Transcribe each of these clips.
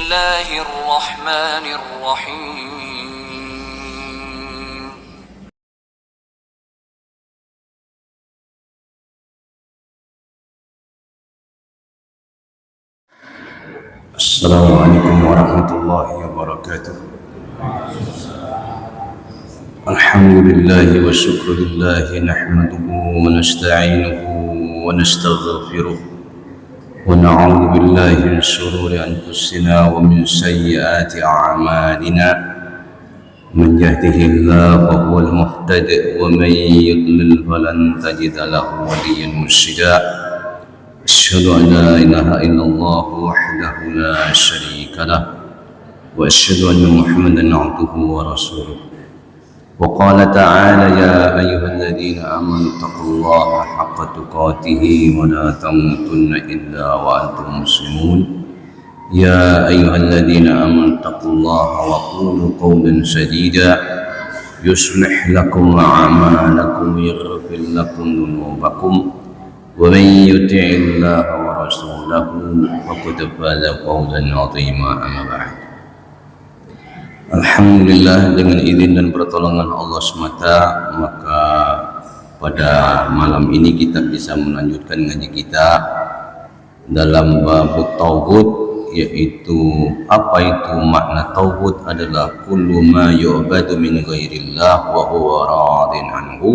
الله الرحمن الرحيم السلام عليكم ورحمة الله وبركاته. الحمد لله والشكر لله نحمده ونستعينه ونستغفره ونعوذ بالله من شرور أنفسنا ومن سيئات أعمالنا. من يهده الله فهو المهتد ومن يضلل فلن تجد له وليا مرشدا. أشهد أن لا إله إلا الله وحده لا شريك له وأشهد أن محمدا عبده ورسوله. وقال تعالى: يا أيها الذين آمنوا اتقوا الله حق تقاته ولا تموتن إلا وأنتم مسلمون. يا أيها الذين آمنوا اتقوا الله وقولوا قولا سديدا يصلح لكم أعمالكم ويغفر لكم ذنوبكم ومن يطع الله ورسوله فقد فاز فوزا عظيما. أما بعد. Alhamdulillah, dengan izin dan pertolongan Allah semata, maka pada malam ini kita bisa melanjutkan ngaji kita dalam bab tauhid, yaitu apa itu makna tauhid adalah kullu ma yu'badu min ghairillah wa huwa radin anhu,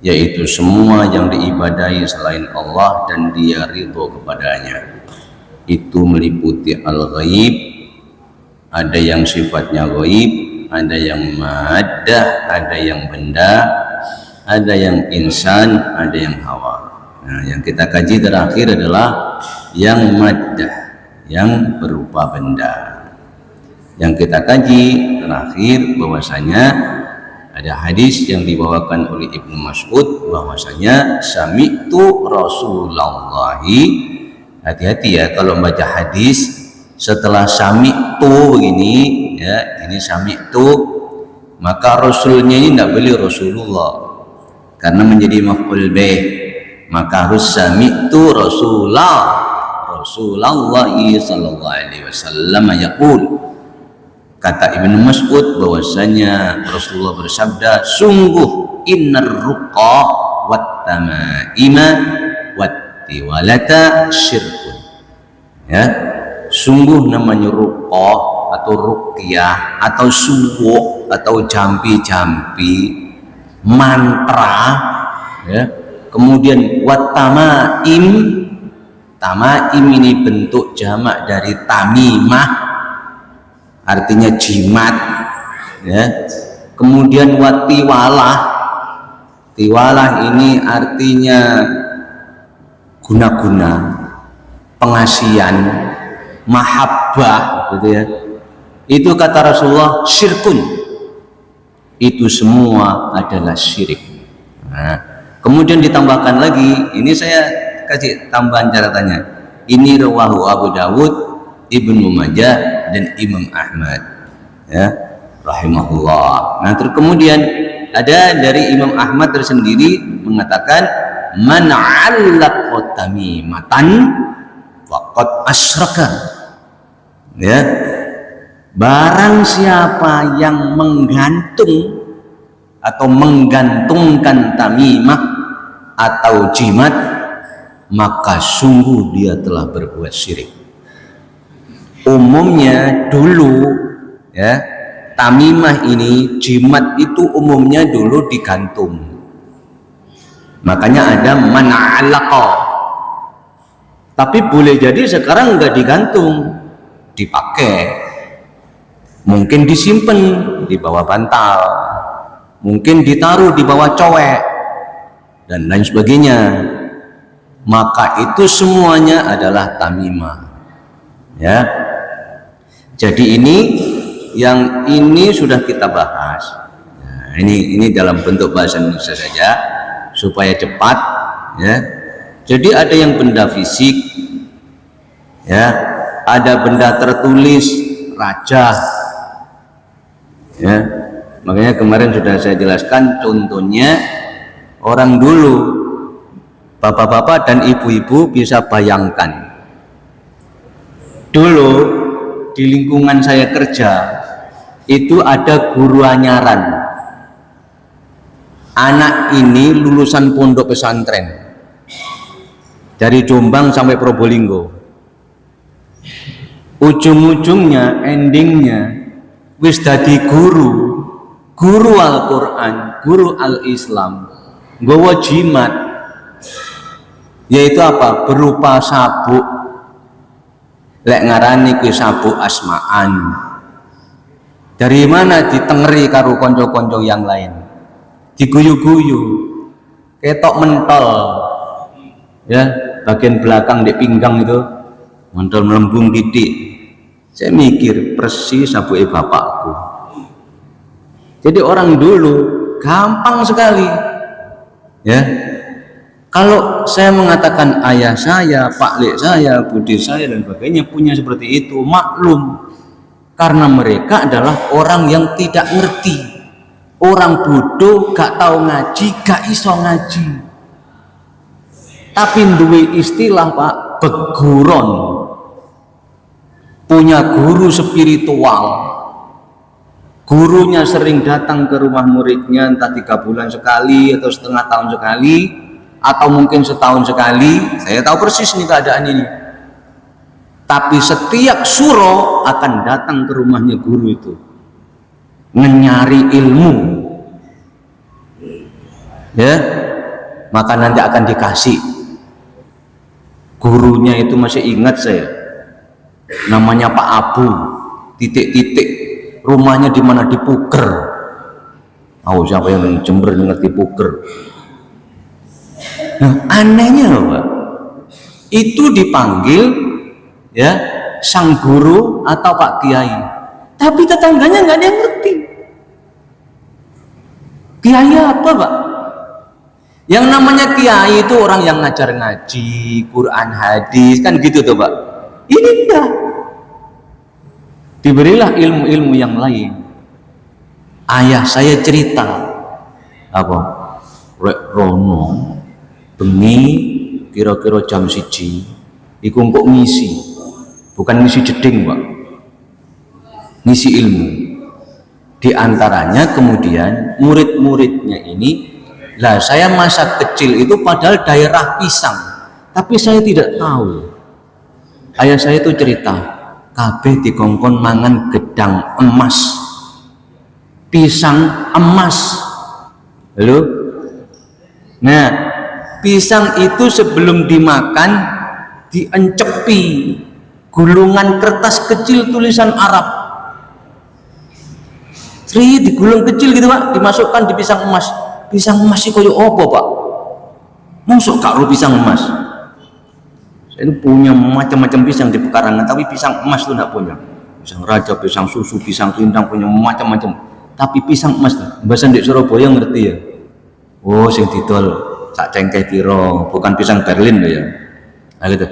yaitu semua yang diibadahi selain Allah dan dia ridho kepadanya. Itu meliputi al-ghaib, ada yang sifatnya ghaib, ada yang maddah, ada yang benda, ada yang insan, ada yang hawa. Nah, yang kita kaji terakhir adalah yang maddah, yang berupa benda. Yang kita kaji terakhir bahwasanya ada hadis yang dibawakan oleh Ibnu Mas'ud bahwasanya sami'tu Rasulullahi. Hati-hati ya kalau baca hadis setelah sami'tu begini ya, ini sami'tu, maka rasulnya ini tidak boleh Rasulullah karena menjadi maf'ul bih, maka harus sami'tu Rasulullah sallallahu alaihi wasallam yaqul. Kata Ibnu Mas'ud bahwasanya Rasulullah bersabda, sungguh innar ruqa wat tamaima wat tiwalata syirkun. Ya, sungguh namanya ruqah atau ruqyah atau suwuk atau jampi-jampi, mantra ya. Kemudian wat tamaim, tamaim ini bentuk jamak dari tamimah, artinya jimat ya. Kemudian wat tiwalah, tiwalah ini artinya guna-guna, pengasian, mahabbah gitu ya. Itu kata Rasulullah syirkun, itu semua adalah syirik. Nah, kemudian ditambahkan lagi, ini saya kasih tambahan catatannya, ini rawahu Abu Dawud, Ibnu Majah dan Imam Ahmad ya rahimahullah. Nah, terus kemudian ada dari Imam Ahmad tersendiri mengatakan man 'allaqa tamimatan faqad asyraka. Ya, barang siapa yang menggantung atau menggantungkan tamimah atau jimat, maka sungguh dia telah berbuat syirik. Umumnya dulu ya, tamimah ini, jimat itu umumnya dulu digantung, makanya ada man 'allaqa. Tapi boleh jadi sekarang enggak digantung, dipakai, mungkin disimpan di bawah bantal, mungkin ditaruh di bawah cowek dan lain sebagainya. Maka itu semuanya adalah tamimah ya. Jadi ini yang ini sudah kita bahas. Nah, ini dalam bentuk bahasa Indonesia saja supaya cepat ya. Jadi ada yang benda fisik ya, ada benda tertulis raja ya. Makanya kemarin sudah saya jelaskan contohnya orang dulu, bapak-bapak dan ibu-ibu bisa bayangkan dulu di lingkungan saya kerja itu ada guru anyaran. Anak ini lulusan pondok pesantren dari Jombang sampai Probolinggo. Ujung-ujungnya, endingnya wis dadi guru Al-Quran, guru Al-Islam, nggawa jimat, yaitu apa? Berupa sabuk, lek ngarani kuwi sabuk asmaan. Dari mana? Ditengeri karo konco-konco yang lain, diguyu-guyu, ketok mentol, ya, bagian belakang di pinggang itu mentol melembung titik. Saya mikir persis sabuke bapakku. Jadi orang dulu gampang sekali, ya. Kalau saya mengatakan ayah saya, pak lek saya, bude saya dan sebagainya punya seperti itu, maklum, karena mereka adalah orang yang tidak ngerti, orang bodoh, gak tahu ngaji, gak iso ngaji, tapi duwe istilah pak, beguron, punya guru spiritual. Gurunya sering datang ke rumah muridnya, entah 3 bulan sekali atau setengah tahun sekali atau mungkin setahun sekali. Saya tahu persis nih keadaan ini. Tapi setiap suro akan datang ke rumahnya guru itu, mencari ilmu, ya, maka nanti akan dikasih. Gurunya itu masih ingat saya, namanya Pak Abu, titik-titik, rumahnya di mana? Di Puker. Oh, siapa yang Jember ngerti Puker? Nah, anehnya loh Pak, itu dipanggil, ya, sang guru atau Pak Kiai, tapi tetangganya nggak ada yang ngerti. Kiai apa Pak? Yang namanya kiai itu orang yang ngajar ngaji, Quran, hadis, kan gitu tuh Pak. Ini enggak. Diberilah ilmu-ilmu yang lain. Ayah saya cerita apa? Rek rono bengi kira-kira jam 1 iku kok ngisi. Bukan ngisi jeding, Pak. Ngisi ilmu. Di antaranya kemudian murid-muridnya ini, lah saya masa kecil itu padahal daerah Pisang, tapi saya tidak tahu. Ayah saya itu cerita, kabeh dikongkon mangan gedang emas, pisang emas. Halo? Nah, pisang itu sebelum dimakan diencepi gulungan kertas kecil tulisan Arab. Digulung kecil gitu Pak, dimasukkan di pisang emas. Pisang emas itu koyo apa Pak? Masuk karo pisang emas. Saya itu punya macam-macam pisang di pekarangan, tapi pisang emas itu tidak punya. Pisang raja, pisang susu, pisang rindang, punya macam-macam. Tapi pisang emas tuh, bahasa di Surabaya ngerti ya. Oh, sing didol sak cengkeh piro, bukan pisang Berlin loh ya. Nah gitu.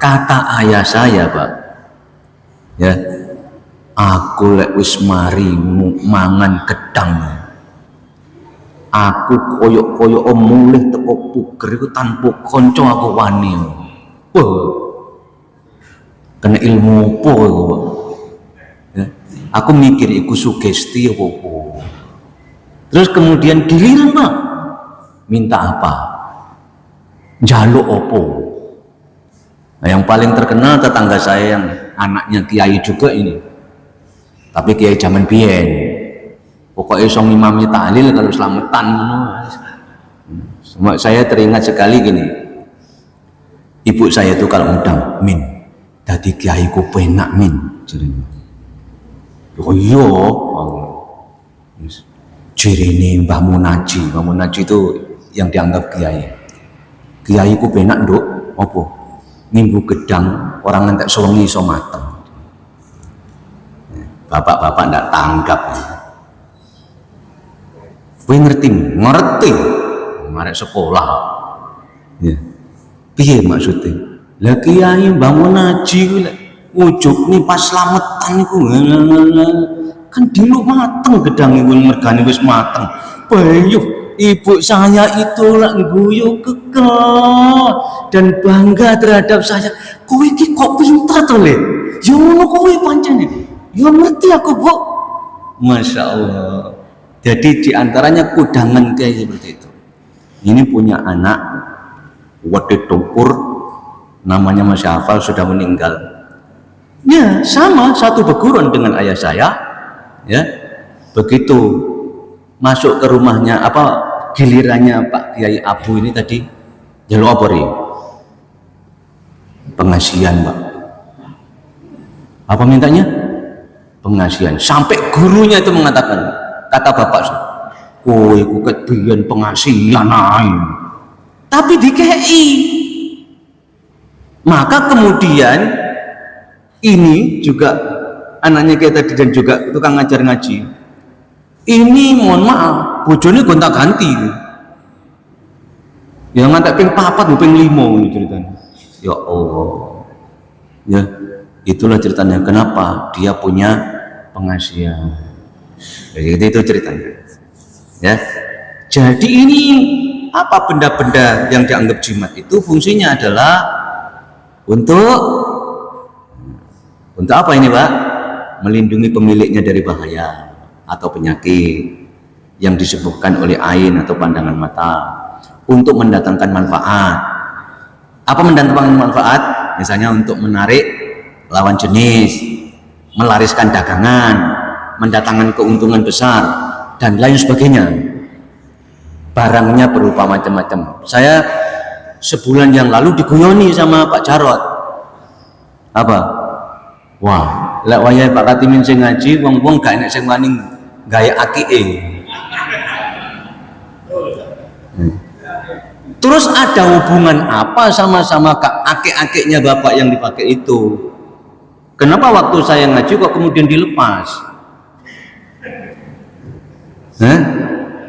Kata ayah saya Pak, ya, aku lek wis mari mangan gedang, aku koyok-koyok mulih teko Puger iku tanpa kanca aku wani. Kena ilmu apa iku, ya. Aku mikir iku sugesti apa. Terus kemudian giliran Pak, minta apa? Njaluk apa? Nah, yang paling terkenal tetangga saya yang anaknya kiai juga ini. Tapi kiai zaman biyen. Pokoknya iso ngimami tahlil kalau selamatan. Saya teringat sekali gini. Ibu saya itu kalau ngundang, Min, dadi kiai ku penak Min. Oh iya. Jirene Mbah Munaji. Mbah Munaji itu yang dianggap kiai. Kiai ku penak nduk, apa? Minggu gedang orang ngantek sewengi iso mateng. Bapak-bapak ndak tanggap. Kowe ngerti? Ngerti. Marek sekolah. Ya. Piye maksudnya? Lah kiai bangun haji lek ujug ni pas slametan iku kan dilu mateng gedang iku mergane wis mateng. Bayuh ibu saya itu lak guyu kekel dan bangga terhadap saya. Kowe iki kok pintar to, Le? Ya ngono kowe pancene. Ya ngerti aku, Bu. Masya Allah. Jadi diantaranya kudangan kayak seperti itu. Ini punya anak Wadi Tukur, namanya Mas Hafal, sudah meninggal. Ya sama, satu perguruan dengan ayah saya. Ya, begitu masuk ke rumahnya, gilirannya Pak Kiai Abu ini tadi jalur apa ri? Pengasihan, Pak. Apa mintanya? Pengasihan. Sampai gurunya itu mengatakan, kata bapak, kowe ku kebiyen pengasihan ae. Tapi dikei. Maka kemudian ini juga anaknya kayak tadi dan juga tukang ngajar ngaji. Ini mohon maaf, bojone gonta-ganti. Yang ngantek ping 4 ping 5 ceritanya. Ya Allah. Ya, itulah ceritanya kenapa dia punya pengasihan. Jadi itu ceritanya. Ya. Jadi ini apa benda-benda yang dianggap jimat itu fungsinya adalah untuk apa ini, Pak? Melindungi pemiliknya dari bahaya atau penyakit yang disebabkan oleh ain atau pandangan mata, untuk mendatangkan manfaat. Apa mendatangkan manfaat? Misalnya untuk menarik lawan jenis, melariskan dagangan, mendatangkan keuntungan besar dan lain sebagainya. Barangnya berupa macam-macam. Saya sebulan yang lalu diguyoni sama Pak Jarot. Apa? Wah, lek wayahe Pak Katimin sing ngaji, wong-wong gak enek sing wani gawe akike. Terus ada hubungan apa sama akik-akiknya Bapak yang dipakai itu? Kenapa waktu saya ngaji kok kemudian dilepas?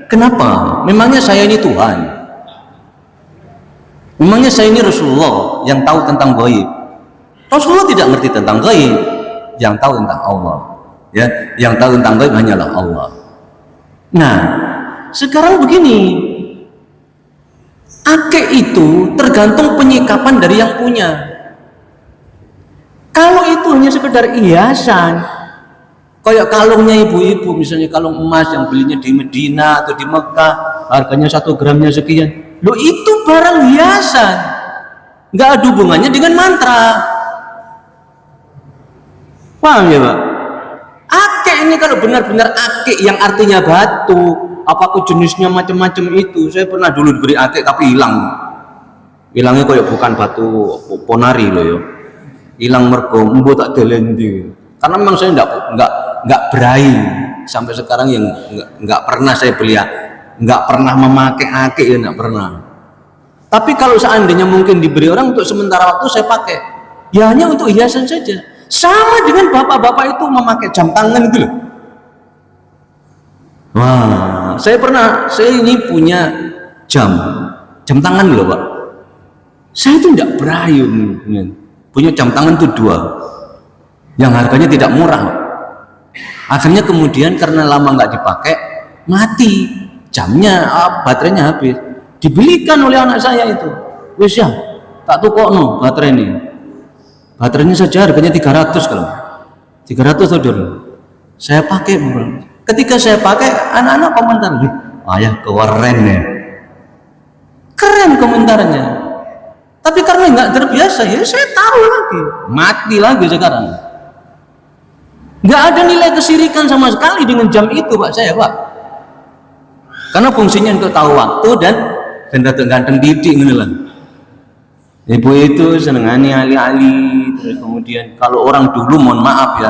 Kenapa? Memangnya saya ini Tuhan? Memangnya saya ini Rasulullah yang tahu tentang gaib? Rasulullah tidak ngerti tentang gaib, yang tahu tentang Allah. Ya, yang tahu tentang gaib hanyalah Allah. Nah, sekarang begini, akik itu tergantung penyikapan dari yang punya. Kalau itu hanya sekedar hiasan, kayak kalungnya ibu-ibu, misalnya kalung emas yang belinya di Medina atau di Mekah, harganya 1 gramnya sekian, loh itu barang hiasan, nggak ada hubungannya dengan mantra. Paham ya, Pak? Akik ini kalau benar-benar akik yang artinya batu, apakah jenisnya macam-macam itu, saya pernah dulu diberi akik tapi hilangnya kayak bukan batu ponari loh ya, hilang mergo embo tak delendi. Karena memang saya nggak berai sampai sekarang, yang nggak pernah saya beli, nggak pernah memakai akik ya, nggak pernah. Tapi kalau seandainya mungkin diberi orang untuk sementara waktu, saya pakai ya hanya untuk hiasan saja. Sama dengan bapak-bapak itu memakai jam tangan itu loh. Wah, saya ini punya jam tangan loh, Pak. Saya itu tidak berayu punya jam tangan itu 2 yang harganya tidak murah. Akhirnya kemudian karena lama nggak dipakai, mati jamnya, baterainya habis. Dibelikan oleh anak saya itu, wis ya tak tukokno baterai ini. Baterainya saja harganya 300 kalau 300 saudara. Saya pakai, ketika saya pakai, anak-anak komentar, ayah keren ya, keren komentarnya. Tapi karena nggak terbiasa, ya saya tahu lagi, mati lagi sekarang. Nggak ada nilai kesirikan sama sekali dengan jam itu, Pak, saya, Pak. Karena fungsinya untuk tahu waktu dan ganteng didik gitu lah. Ibu itu senengani ali-ali, terus kemudian kalau orang dulu, mohon maaf ya,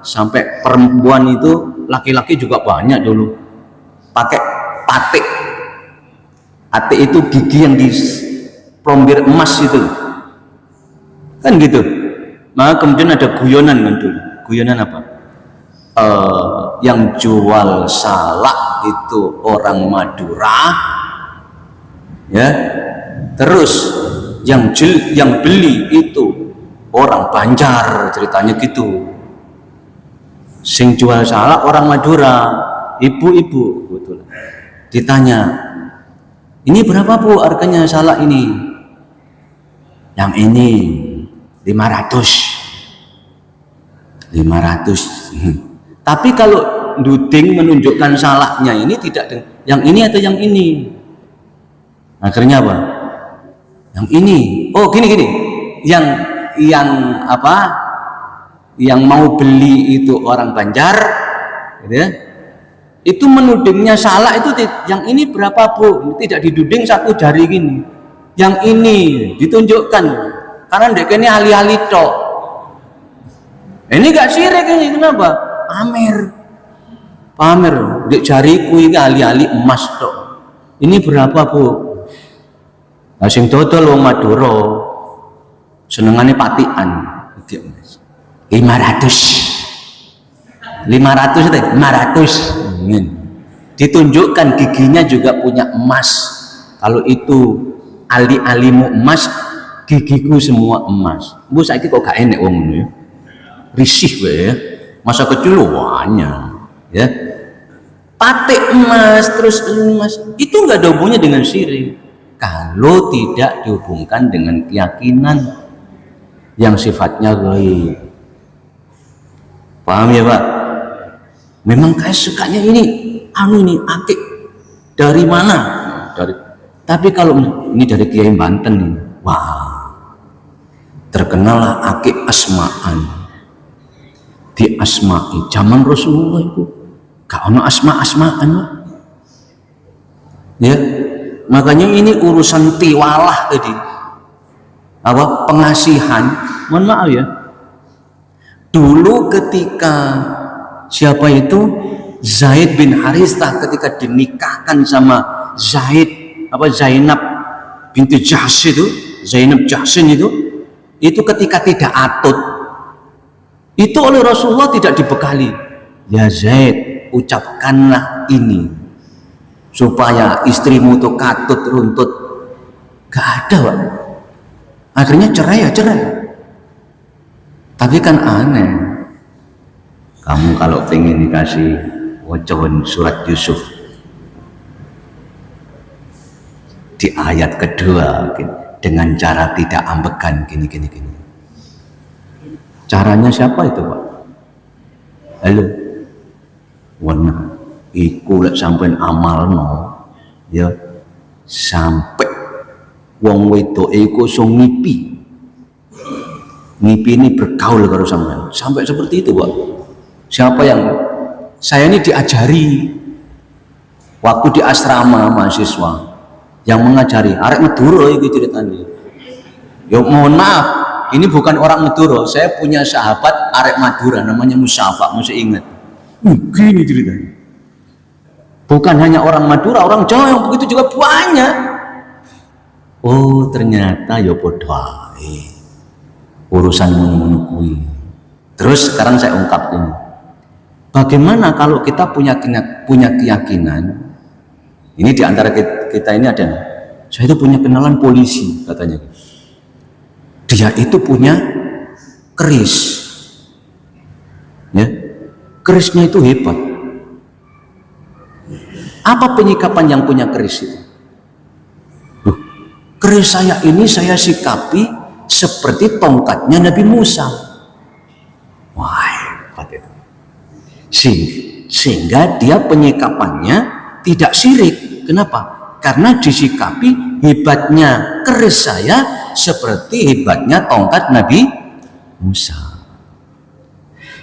sampai perempuan itu, laki-laki juga banyak dulu pakai patik. Patik itu gigi yang di plombir emas itu kan gitu. Maka kemudian ada guyonan kan dulu. Guyonan apa? Yang jual salak itu orang Madura, ya. Terus yang beli itu orang Banjar, ceritanya gitu. Sing jual salak orang Madura, ibu-ibu betul. Ditanya, Ini berapa Bu harganya salak ini? Yang ini 500. Tapi kalau duding menunjukkan salaknya ini tidak yang ini atau yang ini? Akhirnya apa? Yang ini. Oh gini. Yang apa? Yang mau beli itu orang Banjar, gitu ya. Itu menudingnya salak itu yang ini berapa Bu? Tidak diduding satu jari gini. Yang ini ditunjukkan karena ndek ini ahli-ahli tok. Ini gak sirik ini, kenapa? Pamer ndek jariku ini ahli-ahli emas tok. Ini berapa Bu? Nah, sing dodol wong Madura senengane patikan 500 ditunjukkan giginya juga punya emas. Kalau itu ali-alimu emas, gigiku semua emas. Bu saiki kok gak enek wong ngono ya. Risih wae ya. Masa kecil banyak ya. Patik emas terus emas itu enggak ada hubungannya dengan syirik. Kalau tidak dihubungkan dengan keyakinan yang sifatnya gaib. Paham ya Pak? Memang kayak sukanya ini akik dari mana? Tapi kalau ini dari Kiai Banten ini, wah, terkenal lah akik asma'an, diasma'i. Zaman Rasulullah itu gak ono asma'an, ya. Makanya ini urusan tiwalah tadi, apa pengasihan. Mohon maaf ya. Dulu ketika siapa itu Zaid bin Harithah ketika dinikahkan sama Zainab binti Jahsy itu, Zainab Jahsy itu ketika tidak atut itu oleh Rasulullah tidak dibekali. Ya Zaid, ucapkanlah ini supaya istrimu itu katut runtut. Gak ada Pak. Akhirnya cerai. Tapi kan aneh, kamu kalau pengen dikasih wacawan surat Yusuf di ayat kedua dengan cara tidak ambekan gini. Caranya siapa itu Pak? Halo, warna iku lek sampean amalno ya sampai wong wedok iku iso ngipi ini bergaul karo sampean sampai seperti itu Pak. Siapa yang saya ini diajari waktu di asrama mahasiswa yang mengajari arek Madura itu ceritanya. Ya mohon maaf, ini bukan orang Madura, saya punya sahabat arek Madura namanya Musyafa, masih ingat. Gini ceritanya. Bukan hanya orang Madura, orang Jawa yang begitu juga banyak. Oh ternyata ya podo urusan menunukui. Terus sekarang saya ungkapkan, bagaimana kalau kita punya keyakinan, ini diantara kita ini ada, saya itu punya kenalan polisi katanya, dia itu punya keris, ya, kerisnya itu hebat. Apa penyikapan yang punya keris itu? Keris saya ini saya sikapi seperti tongkatnya Nabi Musa. Wah, sehingga dia penyikapannya tidak syirik. Kenapa? Karena disikapi hebatnya keris saya seperti hebatnya tongkat Nabi Musa.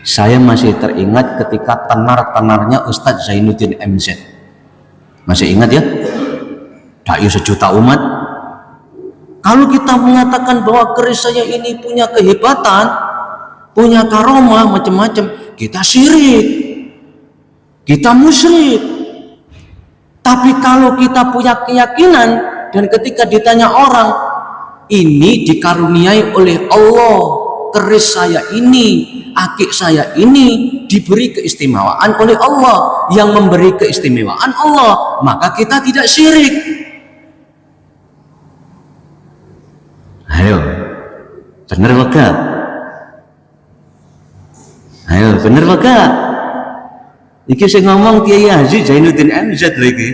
Saya masih teringat ketika tenar-tenarnya Ustadz Zainuddin MZ. Masih ingat ya? Dai sejuta umat. Kalau kita mengatakan bahwa keris saya ini punya kehebatan, punya karomah macam-macam, kita syirik, kita musyrik. Tapi kalau kita punya keyakinan dan ketika ditanya orang, ini dikaruniai oleh Allah, keris saya ini, akik saya ini diberi keistimewaan oleh Allah, yang memberi keistimewaan Allah, maka kita tidak syirik. Ayo, bener gak? Ayo, bener gak? Iki saya ngomong Kiai Haji Zainuddin MZ lagi.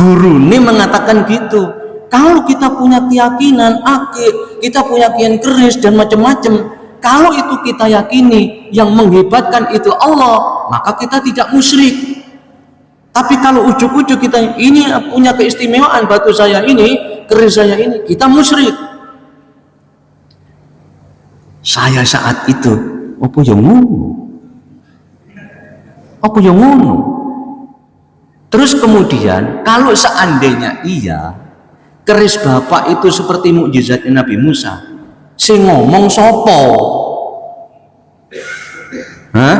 Guru ini mengatakan gitu. Kalau kita punya keyakinan akid, kita punya keyakinan keris dan macam-macam, kalau itu kita yakini yang menghebatkan itu Allah, maka kita tidak musyrik. Tapi kalau ujuk-ujuk kita ini punya keistimewaan, batu saya ini, keris saya ini, kita musyrik. Saya saat itu, apa yang ngono? Terus kemudian, kalau seandainya iya, keris bapak itu seperti mukjizatnya Nabi Musa, sing ngomong sopo? Hah?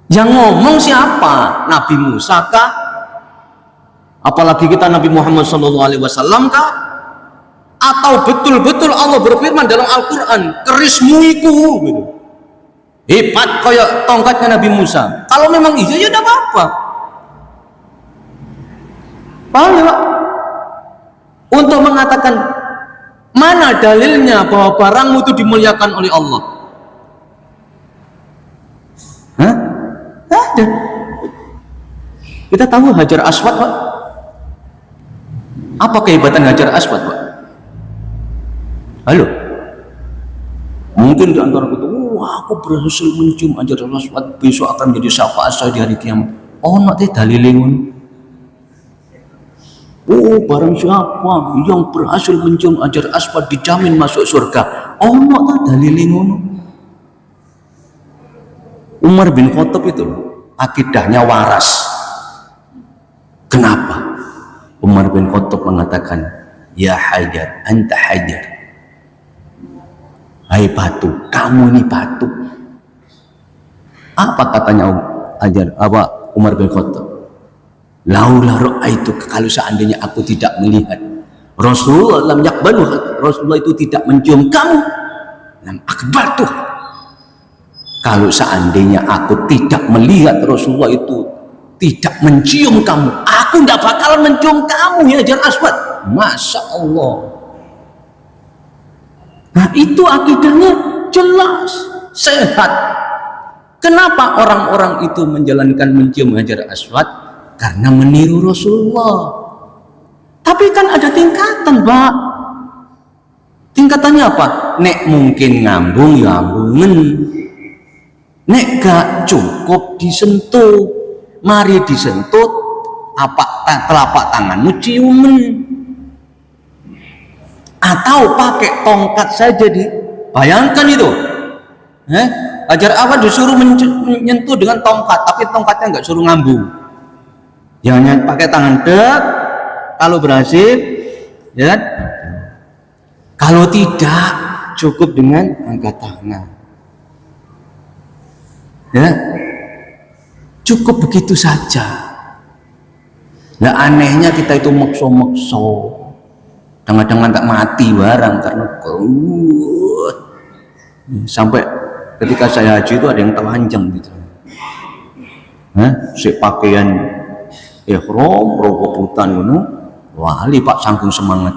Yang ngomong siapa? Nabi Musa kah? Apalagi kita Nabi Muhammad SAW kah? Atau betul-betul Allah berfirman dalam Al-Quran, kerismu iku gitu. Hebat kayak tongkatnya Nabi Musa. Kalau memang iya ya tidak apa-apa. Paham ya Pak? Untuk mengatakan mana dalilnya bahwa barangmu itu dimuliakan oleh Allah? Hah? Ada. Kita tahu Hajar Aswad, Pak. Apa kehebatan Hajar Aswad, Pak? Halo? Mungkin di antara kita, wah aku berhasil mencium Hajar Aswad, besok akan menjadi syafaat saya di hari kiamat. Oh, nanti dalilin. Oh, barang siapa yang berhasil mencium Hajar Aswad dijamin masuk surga. Oh, nanti dalilin. Umar bin Khattab itu akidahnya waras. Kenapa? Umar bin Khattab mengatakan, ya Hajar, anta Hajar. Hai batu, kamu ini batu. Apa katanya Umar bin Khattab? Laula ra'aitu, kalau seandainya aku tidak melihat Rasulullah lam yakbalu, Rasulullah itu tidak mencium kamu, lam akbartu. Kalau seandainya aku tidak melihat Rasulullah itu tidak mencium kamu, aku tidak bakalan mencium kamu ya Hajar Aswad. Masya Allah. Nah itu akidahnya jelas, sehat. Kenapa orang-orang itu menjalankan mencium Hajar Aswad? Karena meniru Rasulullah. Tapi kan ada tingkatan, Pak. Tingkatannya apa? Nek mungkin ngambung ya ngambungen. Nek gak cukup disentuh, mari disentuh telapak tanganmu ciumen. Atau pakai tongkat saja bayangkan itu. Hajar Aswad disuruh menyentuh dengan tongkat, tapi tongkatnya nggak suruh ngambung. Jangan pakai tangan dek. Kalau berhasil, ya kan? Kalau tidak, cukup dengan angkat tangan. Ya, cukup begitu saja. Nah anehnya kita itu makso-makso, kadang-kadang tak mati barang karena sampai ketika saya haji itu ada yang telanjang gitu. Si pakaian ihram rokobutan ngono, wali Pak saking semangat.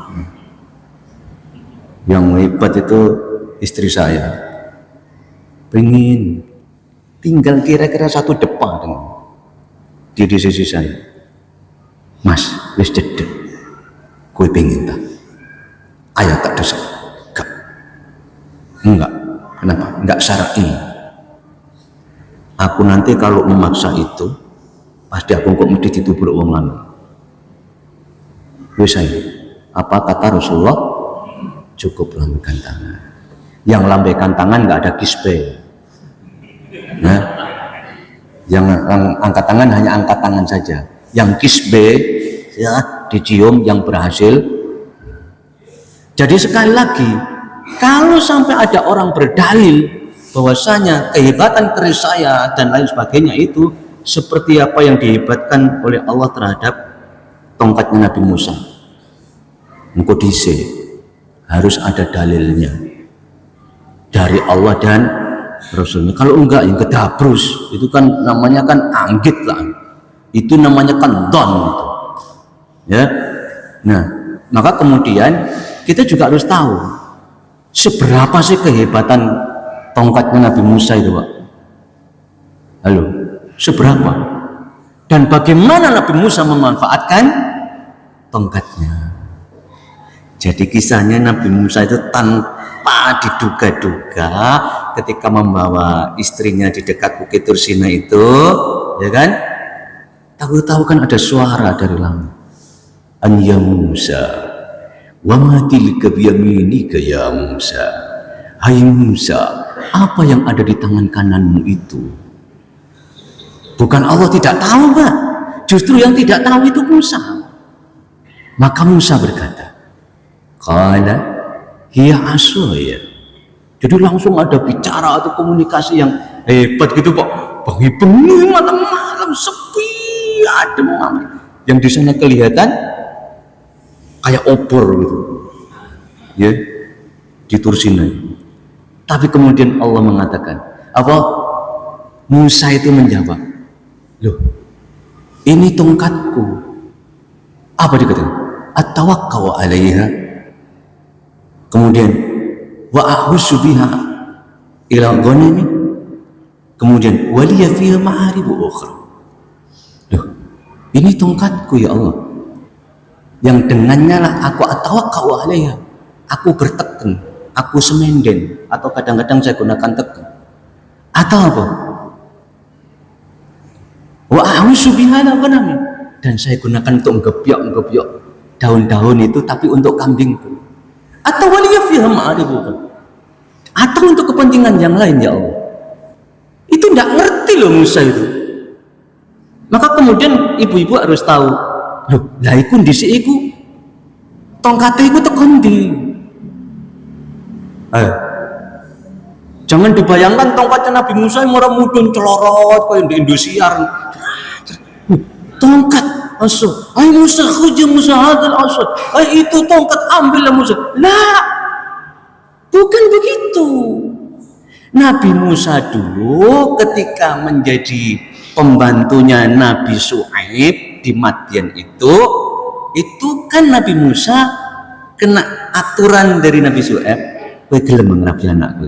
Yang hebat itu istri saya, pengen tinggal kira-kira satu depan di sisi saya. Mas, wis cedek. Kowe pengen tak? Ayo tak desak. Enggak. Kenapa? Enggak syar'i. Aku nanti kalau memaksa itu pasti aku kok mesti ditubur wong lanang. Wis saya. Apa kata Rasulullah? Cukup lambaikan tangan. Yang lambaikan tangan enggak ada kisbe. Nah, yang angkat tangan hanya angkat tangan saja. Yang kisbe ya dicium yang berhasil. Jadi sekali lagi, kalau sampai ada orang berdalil bahwasanya kehebatan keris saya dan lain sebagainya itu seperti apa yang dihebatkan oleh Allah terhadap tongkatnya Nabi Musa, engkau dise harus ada dalilnya dari Allah dan Rasulnya. Kalau enggak yang kedabrus itu kan namanya kan anggit lah, itu namanya kan don gitu. Ya, nah maka kemudian kita juga harus tahu seberapa sih kehebatan tongkatnya Nabi Musa itu, Pak. Halo, seberapa? Dan bagaimana Nabi Musa memanfaatkan tongkatnya. Jadi kisahnya Nabi Musa itu tanpa diduga-duga ketika membawa istrinya di dekat Bukit Tursina itu, ya kan? Tahu-tahu kan ada suara dari langit. An ya Musa, wa ma tilka biyaminika ya Musa. Hai Musa, apa yang ada di tangan kananmu itu? Bukan Allah tidak tahu, Pak. Justru yang tidak tahu itu Musa. Maka Musa berkata, qala hiya asaya. Jadi langsung ada bicara atau komunikasi yang hebat gitu, Pak. Bengi-bengi malam-malam sepi adem amat. Yang di sana kelihatan kayak obor gitu. Ya, di Tursina. Tapi kemudian Allah mengatakan, apa? Musa itu menjawab, loh, ini tongkatku. Apa dikatakan? At-tawakkau 'alaiha. Kemudian wa ahussu biha ila ghanami. Kemudian waliya fiha ma'aribu ukhra. Loh, ini tongkatku ya Allah. Yang dengannya lah aku at-tawakkau 'alaiha. Aku berteken, aku semenden, atau kadang-kadang saya gunakan teken. Atau apa? Wa a'udzu bihala ghanami, dan saya gunakan untuk ngebyok daun-daun itu tapi untuk kambingku. Atau waliya fiha ma'aribu, atau untuk kepentingan yang lain ya Allah. Itu tidak ngerti loh Musa itu. Maka kemudian ibu-ibu harus tahu, loh, lah iku ndhisik iku tongkate iku tekan ndi? Jangan dibayangkan tongkatnya Nabi Musa yang orang mudun celorot kayak di Indosiar. Tongkat asal, ay Musa khuja Musa hadal asal, ay itu tongkat ambillah Musa. Lah, bukan begitu. Nabi Musa dulu ketika menjadi pembantunya Nabi Syuaib di Madian itu kan Nabi Musa kena aturan dari Nabi Syuaib, kowe gelem ngrabi anakku.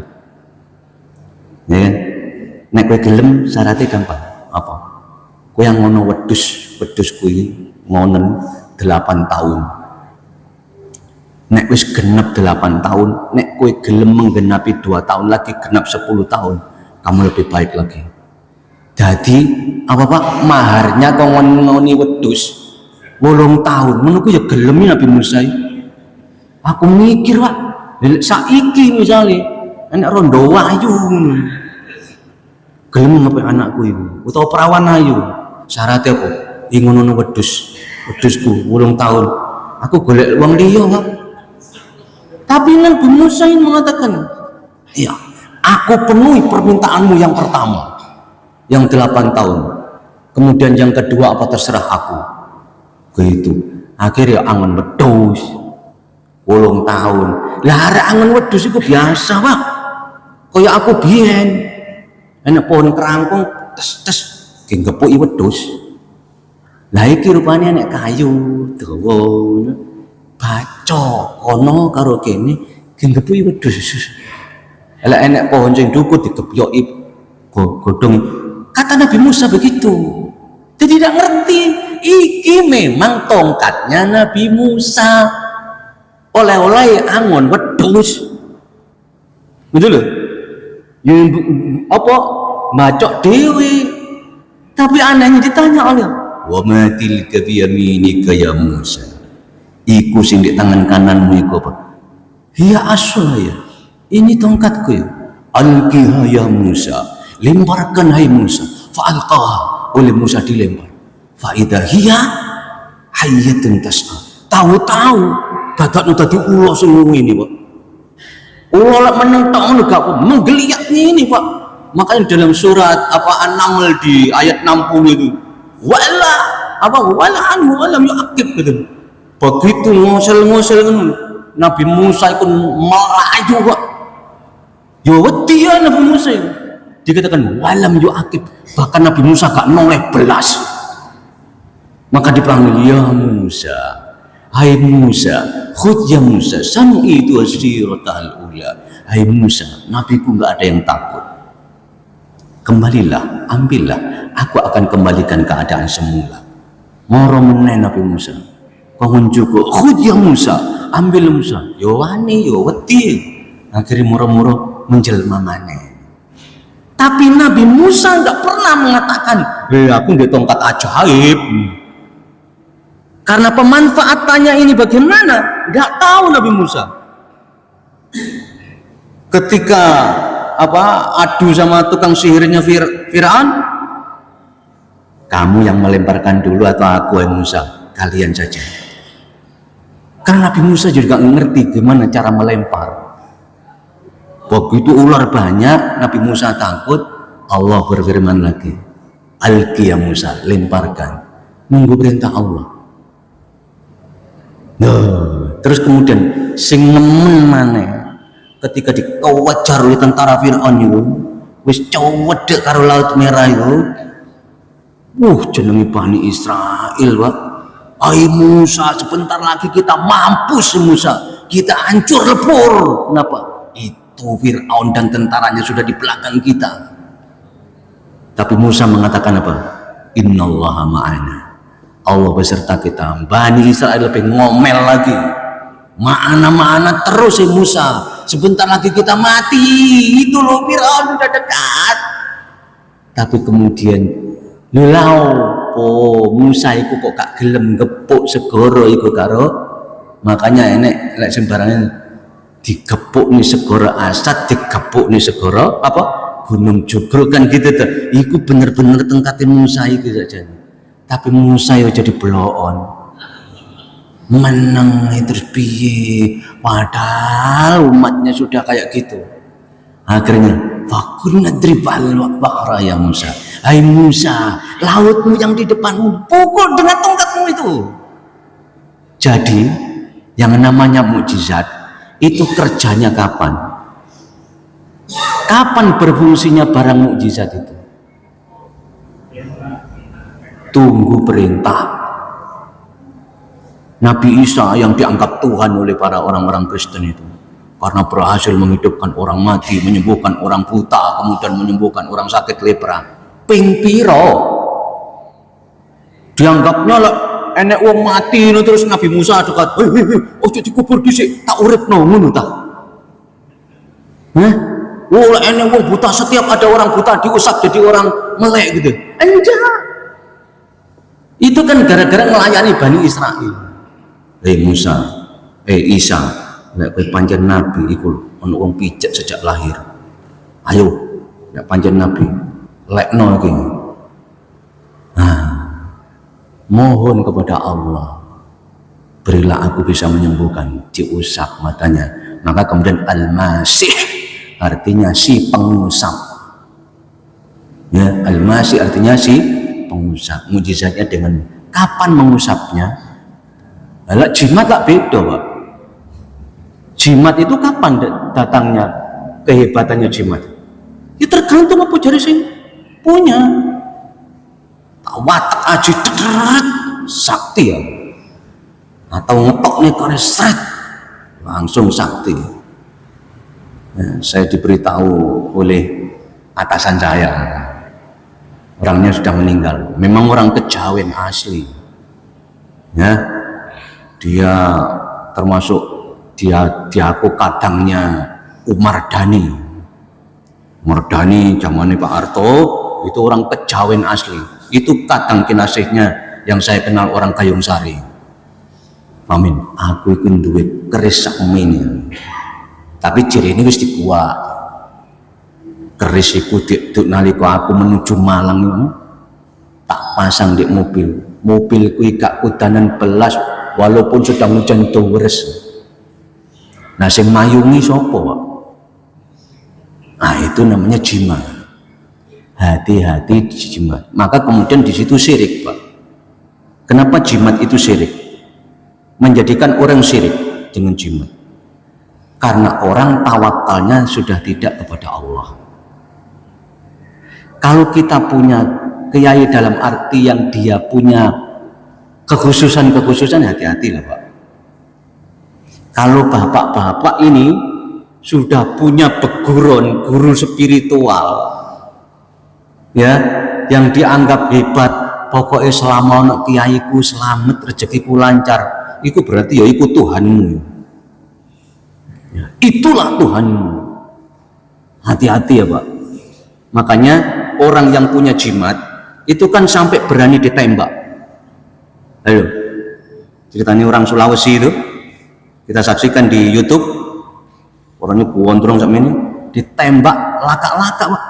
Ya kan? Nek kowe gelem syaratnya gampang. Apa? Kowe yang ngono wedhus kuwi ngonen 8 tahun. Nek wis genep 8 tahun, nek kowe gelem menggenapi 2 tahun lagi genap 10 tahun, kamu lebih baik lagi. Jadi apa Pak? Maharnya kok ngoni wedhus 8 tahun. Ngono ku ya gelem Nabi Musa. Aku mikir, Pak, saiki misalnya anak rondo wayu gelem ngepek anakku iku utawa perawan ayu, syaratnya apa? Ngono wedhusku 8 tahun. Aku golek wong liya, Pak. Tapi Nabi Musa ini mengatakan, iya, aku penuhi permintaanmu yang pertama, yang 8 tahun. Kemudian yang kedua apa terserah aku. Begitu. Akhirnya angon wedhus 8 tahun. Lah arek angon wedhus itu biasa, Pak. Kayak aku biyen. Enak pohon kerangkung tes genggepuki wedhus. Lah iki rupane nek kayu dawa baca kono karo kene genggepuki wedhus. Lah enek pohon sing dukut digebyoki godhong. Kata Nabi Musa begitu. Dia tidak ngerti iki memang tongkatnya Nabi Musa. Oleh-oleh angon wedhus. Betul loh. Apa macok dewi, tapi anehnya ditanya oleh wa ma tilka bi yaminika ya Musa, iku sing di tangan kananmu iku apa? Hiya asaya, ini tongkatku ya. Alqiha ya Musa, lemparkan hai Musa. Fa alqaha, oleh Musa dilempar. Fa idza hiya hayyatun tas'a, tahu-tahu dadakno dadi ula sing ini, Pak. Ulah meneng tok ngono gak menggeliat ini, Pak. Makanya dalam surat apa An-Naml di ayat 60 itu, wala alam yu'aqib gitu. Begitu ngosel-ngosel ngono, Nabi Musa itu melaju, Pak. Ya wedi ya Nabi Musa. Dikatakan walam yu'aqib, bahkan Nabi Musa gak noleh belas. Maka dipanggil ya Musa. Hai Musa, khudh ya Musa, sam'i itu asyiratal ula. Hai Musa, nabiku enggak ada yang takut. Kembalilah, ambillah aku akan kembalikan keadaan semula. Moro meneh Nabi Musa. Pengunjukku, khud ya Musa, ambil Musa. Yo wani yo wedi. Akhirnya moro-moro menjelma maneh. Tapi Nabi Musa enggak pernah mengatakan, aku nggak tongkat ajaib. Karena pemanfaatannya ini bagaimana? Enggak tahu Nabi Musa. Ketika adu sama tukang sihirnya Fir'aun, kamu yang melemparkan dulu atau aku yang Musa? Kalian saja. Karena Nabi Musa juga ngerti gimana cara melempar. Begitu ular banyak, Nabi Musa takut. Allah berfirman lagi, alqi ya Musa, lemparkan. Nunggu perintah Allah. Terus kemudian sing nemen maneh ketika dikewajar oleh tentara Fir'aun itu, wis cowedek karo Laut Merah itu. Jenenge Bani Israel, Pak. Hai Musa, sebentar lagi kita mampus Musa. Kita hancur lebur. Kenapa? Itu Fir'aun dan tentaranya sudah di belakang kita. Tapi Musa mengatakan apa? Innallaha ma'ana. Allah beserta kita. Bani Israel lebih ngomel lagi. Ma'ana terus Musa. Sebentar lagi kita mati. Itu loh Fir'aun sudah dekat. Tapi kemudian Musa iku kok gak gelem gepuk segoro iku karo. Makanya enek sembarangan digepuk nih segoro Asad, digepuk nih segoro Gunung Jubruk kan gitu tuh. Iku bener-bener tengkatin Musa iku saja. Tapi Musa ya jadi bloon. Menang terus piye? Padahal umatnya sudah kayak gitu. Akhirnya fakunna dribal baqara ya Musa. Hai Musa, lautmu yang di depanmu pukul dengan tongkatmu itu. Jadi yang namanya mukjizat itu kerjanya kapan? Kapan berfungsinya barang mukjizat itu? Tunggu perintah. Nabi Isa yang dianggap Tuhan oleh para orang-orang Kristen itu, karena berhasil menghidupkan orang mati, menyembuhkan orang buta, kemudian menyembuhkan orang sakit lepra. Ping piro dianggapnya lah enek wong mati no, terus Nabi Musa dekat, ojo dikubur dhisik, tak uripno ngono ta. Enek wong buta, setiap ada orang buta diusap jadi orang melek gitu. Enggak. Itu kan gara-gara melayani Bani Israel. Musa, Isa, nek kowe pancen nabi iku ono wong pijak sejak lahir. Ayo, nek pancen nabi, lekno iki. Mohon kepada Allah, berilah aku bisa menyembuhkan. Diusap matanya. Maka kemudian Al-Masih artinya si pengusap. Ya, Al-Masih artinya si pengusap. Mujizatnya dengan kapan mengusapnya? Lah jimat tak beda, Pak. Jimat itu kapan datangnya kehebatannya jimat? Ya tergantung apa jari sing punya. Watak aja deret sakti ya. Atau ngetok nih kare sret langsung sakti. Saya diberitahu oleh atasan saya, orangnya sudah meninggal, memang orang Kejawen asli ya, dia termasuk diaku kadangnya Umar Dhani zamannya Pak Harto, itu orang Kejawen asli, itu kadang kinasihnya yang saya kenal orang Kayung Sari. Amin, aku itu duit keris sakmene. Tapi ciri ini wis dikuat. Keris iku dik nalika aku menuju Malang itu tak pasang di mobil. Mobilku gak kudanan belas walaupun sudah hujan deres. Nah sing mayungi sapa, Pak? Nah itu namanya jimat. Hati-hati di jimat. Maka kemudian di situ syirik, Pak. Kenapa jimat itu syirik? Menjadikan orang syirik dengan jimat. Karena orang tawakalnya sudah tidak kepada Allah. Kalau kita punya kiai dalam arti yang dia punya kekhususan, hati-hati lah, Pak. Kalau bapak-bapak ini sudah punya background guru spiritual, ya, yang dianggap hebat, pokoknya selama ono kiaiku selamat, rezekiku lancar, itu berarti ya iku Tuhanmu. Ya, itulah Tuhanmu. Hati-hati ya Pak. Makanya orang yang punya jimat itu kan sampai berani ditembak. Ayo, ceritanya orang Sulawesi itu kita saksikan di YouTube, orangnya gondrong sama ini ditembak laka-laka Pak,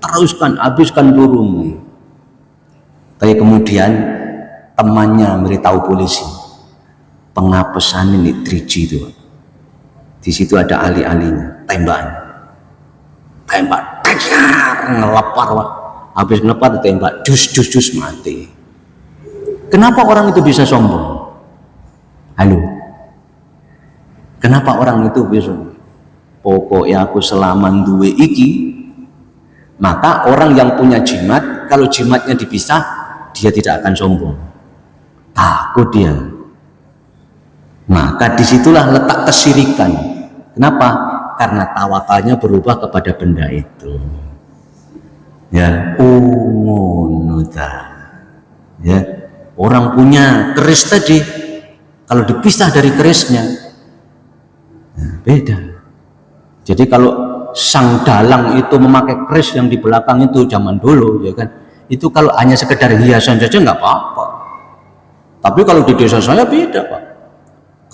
teruskan, habiskan burumu. Tapi kemudian temannya memberitahu polisi, pengapesan ini 3G itu Pak. Di situ ada ahli-ahlinya, tembak, ngelepar Pak. Habis ngelepar ditembak, jus mati. Kenapa orang itu bisa sombong? Halo, kenapa orang itu bisa? Pokoknya aku selaman duwe iki. Maka orang yang punya jimat, kalau jimatnya dipisah, dia tidak akan sombong. Takut dia. Maka disitulah letak kesyirikan. Kenapa? Karena tawakalnya berubah kepada benda itu. Ya, ngono ta. Ya, orang punya keris tadi, kalau dipisah dari kerisnya, ya, beda. Jadi kalau sang dalang itu memakai keris yang di belakang itu zaman dulu, ya kan, itu kalau hanya sekedar hiasan saja nggak apa-apa. Tapi kalau di desa saya beda Pak.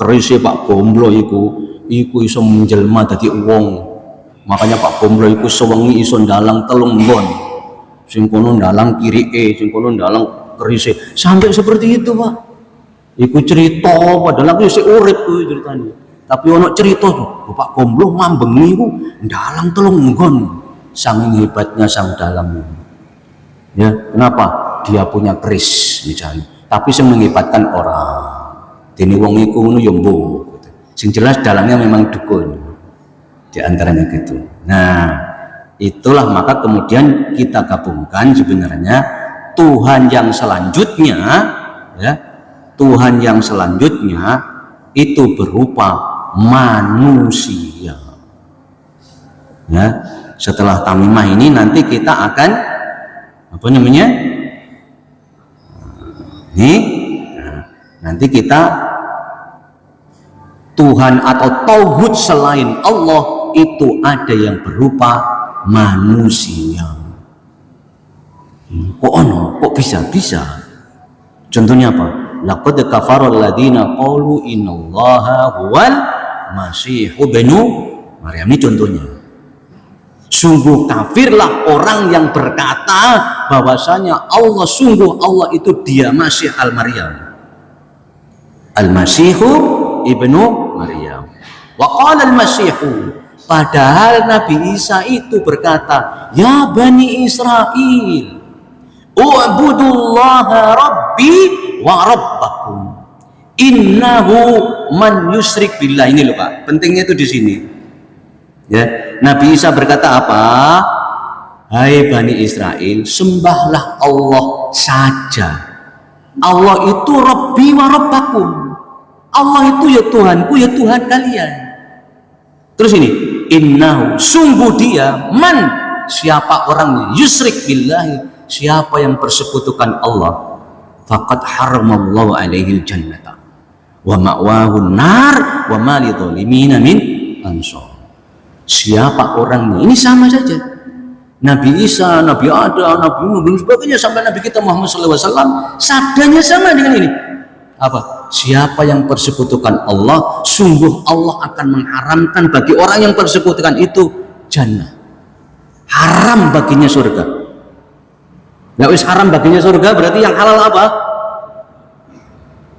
Kerisnya Pak Gomblo iku iso menjelma dadi wong. Makanya Pak Gomblo iku sewengi iso ndalang telung nggon. Sing kono ndalang kirike, sing kono ndalang kerise. Sampai seperti itu Pak. Iku cerita padahal aku isih urip kuwi ceritanya. Tapi ono cerita tuh, Pak Gomblo mambengi iku ndalang telung nggon. Saking hebatnya sang dalang. Ya, kenapa? Dia punya keris misalnya. Tapi yang mengibatkan orang. Dene wong iku ngono ya mbok. Sing jelas dalangnya memang dukun. Di antaranya gitu. Nah, itulah maka kemudian kita gabungkan sebenarnya Tuhan yang selanjutnya, ya, Tuhan yang selanjutnya itu berupa manusia. Ya, setelah tamimah ini nanti kita akan apa namanya? Nanti kita Tuhan atau tauhid selain Allah itu ada yang berupa manusia. Kok ono? Kok bisa? Contohnya apa? Laqad kafara alladziina qalu innallaha huwal masihu ibnu Maryam. Ini contohnya. Sungguh kafirlah orang yang berkata bahwasanya Allah itu dia Masih al-Maryam. Al-Masihu ibnu Maryam. Wa qala al-Masihu, padahal Nabi Isa itu berkata, ya Bani Israel, u'budullaha rabbi wa rabbakum innahu man yusrik billah. Ini loh Pak, pentingnya itu di sini. Ya, Nabi Isa berkata apa? Hai Bani Israel, sembahlah Allah saja. Allah itu Rabbi wa Rabbakum. Allah itu ya Tuhanku, ya Tuhan kalian. Terus ini, innahu, sungguh dia, man, siapa orangnya, yusrik billahi, siapa yang persekutukan Allah, faqad haramallahu alaihil jannata wa ma'wahun nar wa ma lidzalimina min ansar. Siapa orangnya? Ini sama saja. Nabi Isa, Nabi Adam, Nabi Nuh dan sebagainya sampai Nabi kita Muhammad SAW, sabdanya sama dengan ini. Apa? Siapa yang persekutukan Allah, sungguh Allah akan mengharamkan bagi orang yang persekutukan itu jannah. Haram baginya surga. Nah, wis haram baginya surga berarti yang halal apa?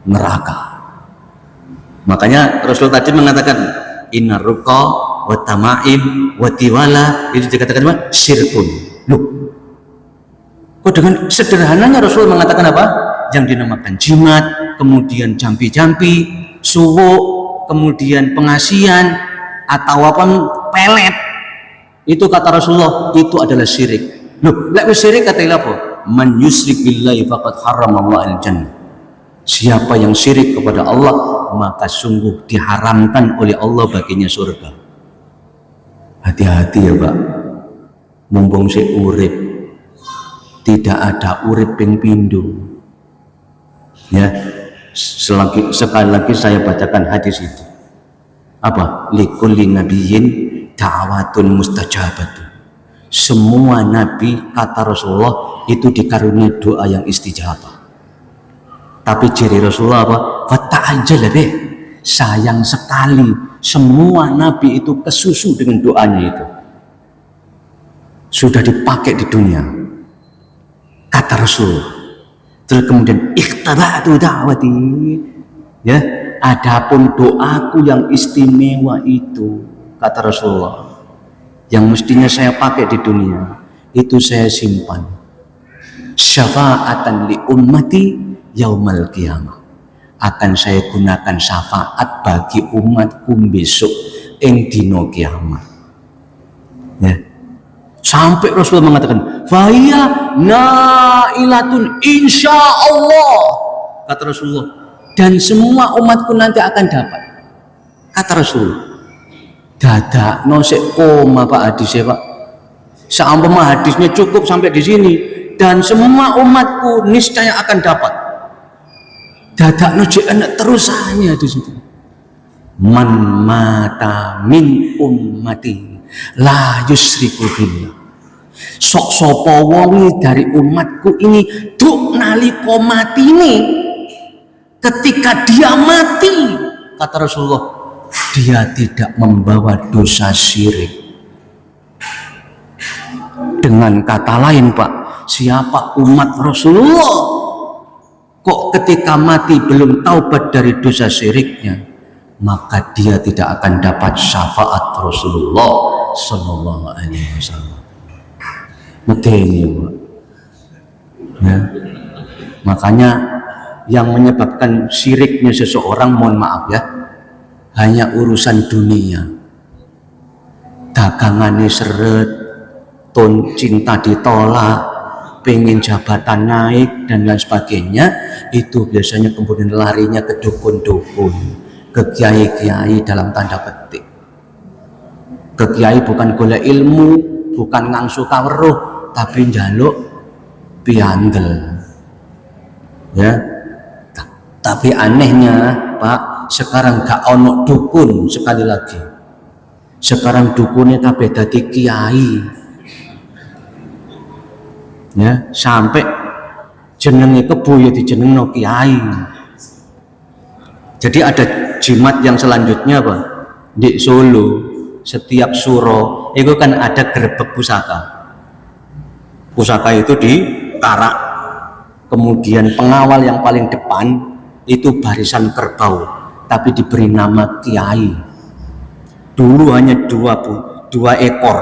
Neraka. Makanya Rasul tadi mengatakan innar ruqa wa tamaim wa tiwala, itu dikatakan apa? Syirkun. Loh, kok dengan sederhananya Rasul mengatakan apa? Yang dinamakan jimat, kemudian jampi-jampi, suwo, kemudian pengasian atau apa pelet, itu kata Rasulullah itu adalah syirik. Loh, lek syirik kata apa? Man yusrik billahi faqad haramallahu al-jannah. Siapa yang syirik kepada Allah, maka sungguh diharamkan oleh Allah baginya surga. Hati-hati ya Pak, mumpung si urip tidak ada urip ping pindho. Ya, sekali lagi saya bacakan hadis itu. Apa? Likulli nabiyyin da'watun mustajabatun. Semua nabi, kata Rasulullah, itu dikarunia doa yang istijabah. Tapi ciri Rasulullah apa? Fata'ajjal bih. Sayang sekali semua nabi itu kesusu dengan doanya itu. Sudah dipakai di dunia. Kata Rasulullah. Terus kemudian ikhtara'tu da'wati. Ya, adapun doaku yang istimewa itu, kata Rasulullah, yang mestinya saya pakai di dunia, itu saya simpan. Syafa'atan li ummati yaumal qiyamah. Akan saya gunakan syafaat bagi umatku besok ing dina kiamat. Ya. Sampai Rasulullah mengatakan, "Faya nailatun insyaallah." Kata Rasulullah, dan semua umatku nanti akan dapat. Kata Rasulullah. Dadak nosek koma Pak hadisnya Pak. Seumpama hadisnya cukup sampai di sini, dan semua umatku niscaya akan dapat. Dadak nosek anak terusannya di situ. Man mata min ummati la yusriku billah. Sok sapa wong dari umatku ini duk nalika matine, ketika dia mati, kata Rasulullah, dia tidak membawa dosa syirik. Dengan kata lain Pak, siapa umat Rasulullah kok ketika mati belum taubat dari dosa syiriknya, maka dia tidak akan dapat syafaat Rasulullah Sallallahu Alaihi Wasallam. Medeni Pak. Ya. Makanya yang menyebabkan syiriknya seseorang, mohon maaf ya, hanya urusan dunia. Dagangannya seret, cinta ditolak, pengen jabatan naik dan lain sebagainya, itu biasanya kemudian larinya ke dukun-dukun, ke kiai-kiai dalam tanda petik. Ke kiai bukan golek ilmu, bukan ngangsu kaweruh, tapi njaluk piandel. Ya. Tapi anehnya Pak, sekarang gak ono dukun sekali lagi. Sekarang dukunnya kabeh dadi kiai. Ya, sampai jenenge kebo ya dijenengno kiai. Jadi ada jimat yang selanjutnya Pak. Di Solo, setiap suro itu kan ada gerbek pusaka. Pusaka itu ditarak. Kemudian pengawal yang paling depan itu barisan kerbau, tapi diberi nama kiai. Dulu hanya dua ekor,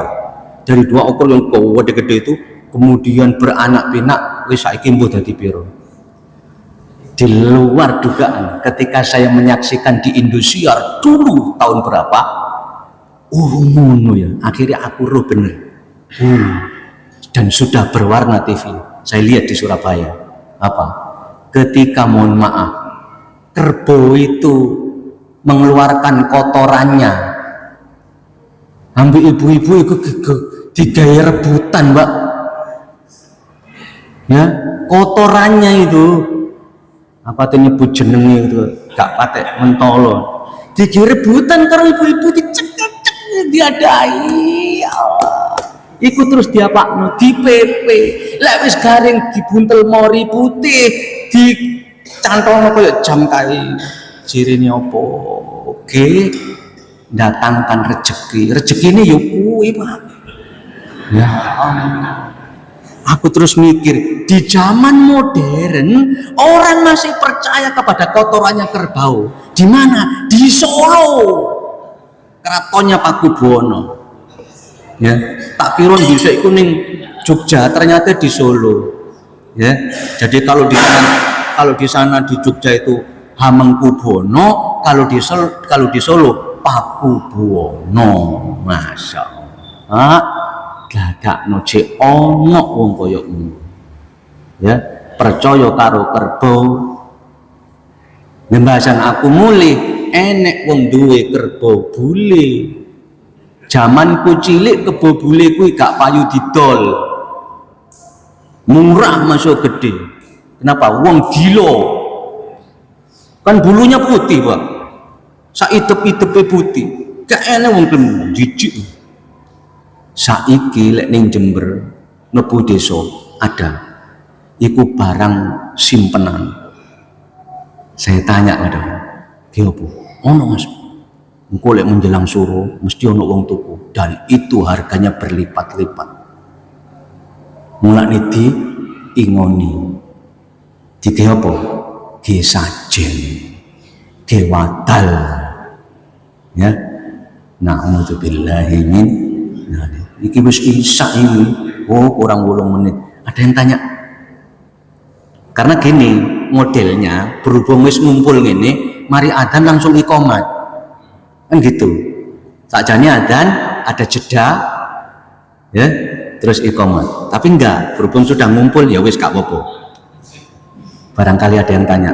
dari dua ekor yang gede-gede itu, kemudian beranak pinak, wis saiki mbuh dadi piro. Di luar dugaan, ketika saya menyaksikan di Indosiar dulu tahun berapa, ngono ya, akhirnya aku roh bener. Dan sudah berwarna TV. Saya lihat di Surabaya. Apa? Ketika, mohon maaf, kerbau itu mengeluarkan kotorannya, ambil ibu-ibu itu digaya rebutan Mbak. Ya, kotorannya itu apa tuh nyebut jenenge itu gak patek mentolo, digaya rebutan karo ibu-ibu, dicekek diadai. Ya Allah. Iku terus diapakno, di PP, lek wis garing dibuntel mori putih, dicantolno koyo jam kae. Jirine apa? Oke, datangkan rezeki. Rezekine yo kuwi, Pak. Ya Allah. Aku terus mikir, di zaman modern orang masih percaya kepada kotorannya kerbau. Di mana? Di Solo. Keratonnya Pakubuwono. Ya, tak kira bisa iku ning Jogja, ternyata di Solo. Ya, jadi kalau di sana di Jogja itu Hamengkubuwono, kalau di Solo Pakubuwono. Masya Allah. Dadakno cek ono wong koyo ngono. Ya, percaya karo kerbau. Nembasan aku mulih enek wong duwe kerbau bule. Zamanku cilik kebo bule kuwi gak payu didol. murah masuk gede. Kenapa? Wong gila. Kan bulunya putih, Pak. Saidep-idepe putih. Gak enak wong klem jijik. Saiki lek ning Jember mlebu desa ada. Iku barang simpenan. Saya tanya kadang, "Ki opo?" "Ono, Mas." Engko lek menjelang suruh mesti ono wong tuku dan itu harganya berlipat-lipat. Mulane di ingoni. Dike apa? Ge sajen. Ge wadal. Ya. Na'udzubillahi min dzalik. Iki wis isak ini. Oh, kurang 8 menit. Ada yang tanya. Karena gini, modelnya berhubung wis ngumpul ngene, mari adzan langsung iqomat. Kan gitu. Sakjane adzan ada jeda ya, terus iqomat. Tapi enggak, berhubung sudah ngumpul ya wis gak apa-apa. Barangkali ada yang tanya.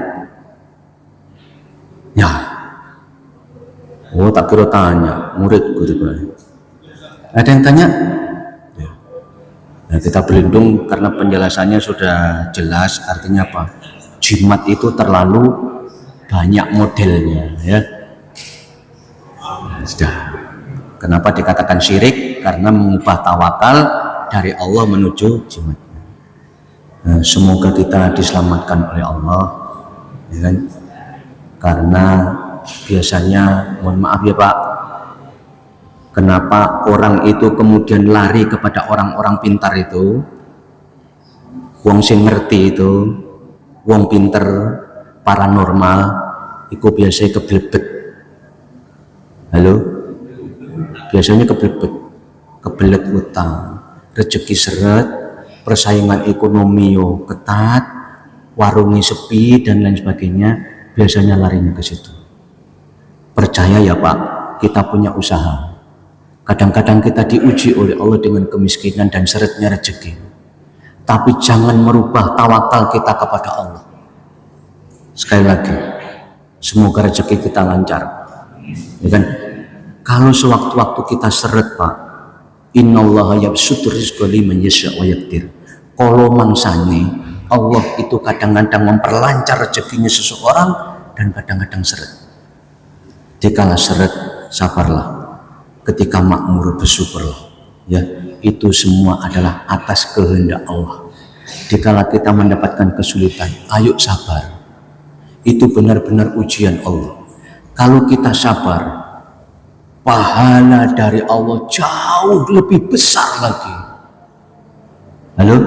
Ya. Oh, tak kira tanya, murid guru. Ada yang tanya? Ya. Nah, kita berlindung karena penjelasannya sudah jelas. Artinya apa? Jimat itu terlalu banyak modelnya, ya. Sudah. Kenapa dikatakan syirik? Karena mengubah tawakal dari Allah menuju jimat. Nah, semoga kita diselamatkan oleh Allah, ya kan? Karena biasanya, mohon maaf ya Pak, kenapa orang itu kemudian lari kepada orang-orang pintar itu, wong sing ngerti itu, wong pinter, paranormal, itu biasanya keblebet. Halo? Biasanya keblebet, kebelet utang, rezeki seret, persaingan ekonomi yo ketat, warungnya sepi dan lain sebagainya, biasanya larinya ke situ. Percaya ya Pak, kita punya usaha. Kadang-kadang kita diuji oleh Allah dengan kemiskinan dan seretnya rezeki. Tapi jangan merubah tawakal kita kepada Allah. Sekali lagi, semoga rezeki kita lancar. Ya kan? Kalau sewaktu-waktu kita seret Pak, innallaha yabsutur rizqa liman yasha' wa yaqdir. Kalau mangsane Allah itu kadang-kadang memperlancar rezekinya seseorang dan kadang-kadang seret. Dikala seret, sabarlah. Ketika makmur, bersyukurlah. Ya, itu semua adalah atas kehendak Allah. Dikala kita mendapatkan kesulitan, ayo sabar. Itu benar-benar ujian Allah. Kalau kita sabar, pahala dari Allah jauh lebih besar lagi. Halo?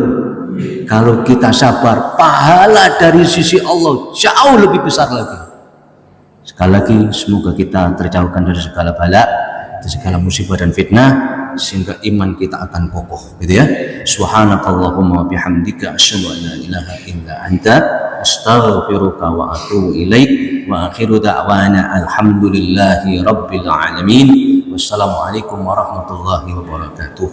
Kalau kita sabar, pahala dari sisi Allah jauh lebih besar lagi. Sekali lagi, semoga kita terjauhkan dari segala bala, dari segala musibah dan fitnah, sehingga iman kita akan kokoh, gitu ya. Subhanakallahumma bihamdika asyhadu an la ilaha illa anta astaghfiruka wa atubu ilaik wa akhiru da'wana alhamdulillahi rabbil alamin. Wassalamualaikum warahmatullahi wabarakatuh.